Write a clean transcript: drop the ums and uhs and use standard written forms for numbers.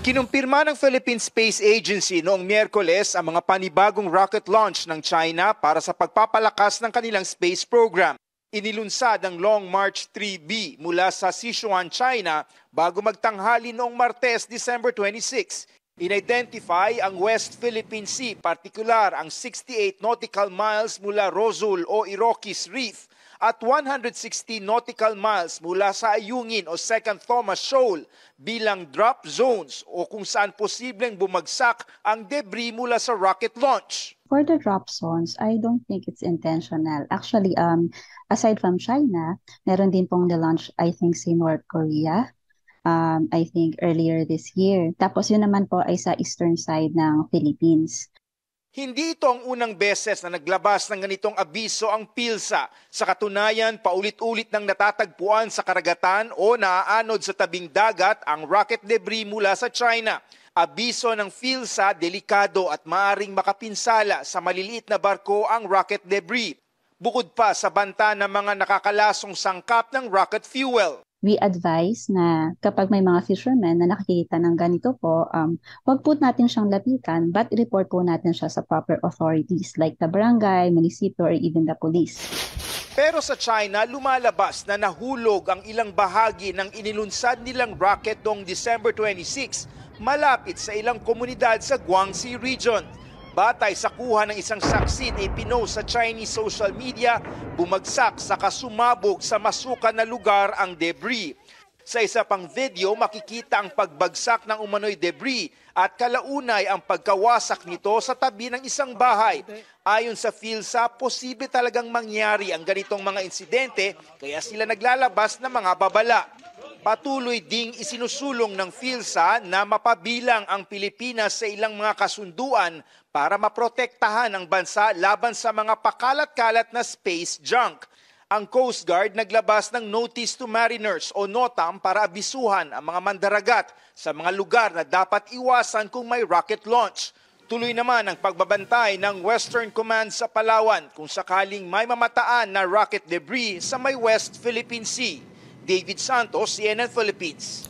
Kinumpirma ng Philippine Space Agency noong Miyerkules ang mga panibagong rocket launch ng China para sa pagpapalakas ng kanilang space program. Inilunsad ang Long March 3B mula sa Sichuan, China bago magtanghali noong Martes, December 26. In-identify ang West Philippine Sea, partikular ang 68 nautical miles mula Rosul o Iroquois Reef at 160 nautical miles mula sa Ayungin o Second Thomas Shoal bilang drop zones o kung saan posibleng bumagsak ang debris mula sa rocket launch. For the drop zones, I don't think it's intentional. Actually, aside from China, meron din pong the-launch, I think, si North Korea. I think earlier this year. Tapos yun naman po ay sa eastern side ng Philippines. Hindi ito ang unang beses na naglabas ng ganitong abiso ang PhilSA. Sa katunayan, paulit-ulit nang natatagpuan sa karagatan o naaanod sa tabing dagat ang rocket debris mula sa China. Abiso ng PhilSA, delikado at maaring makapinsala sa maliliit na barko ang rocket debris. Bukod pa sa banta ng mga nakakalasong sangkap ng rocket fuel. We advise na kapag may mga fishermen na nakikita ng ganito po, wag po natin siyang lapitan but report po natin siya sa proper authorities like the barangay, munisipyo, or even the police. Pero sa China, lumalabas na nahulog ang ilang bahagi ng inilunsad nilang rocket noong December 26 malapit sa ilang komunidad sa Guangxi Region. Batay sa kuha ng isang saksi na ipinost sa Chinese social media, bumagsak sa kasumabog sa masukan na lugar ang debris. Sa isa pang video, makikita ang pagbagsak ng umano'y debris at kalaunay ang pagkawasak nito sa tabi ng isang bahay. Ayon sa PhilSA, posible talagang mangyari ang ganitong mga insidente kaya sila naglalabas ng mga babala. Patuloy ding isinusulong ng PhilSA na mapabilang ang Pilipinas sa ilang mga kasunduan para maprotektahan ang bansa laban sa mga pakalat-kalat na space junk. Ang Coast Guard naglabas ng Notice to Mariners o NOTAM para abisuhan ang mga mandaragat sa mga lugar na dapat iwasan kung may rocket launch. Tuloy naman ang pagbabantay ng Western Command sa Palawan kung sakaling may mamataan na rocket debris sa may West Philippine Sea. David Santos, CNN Philippines.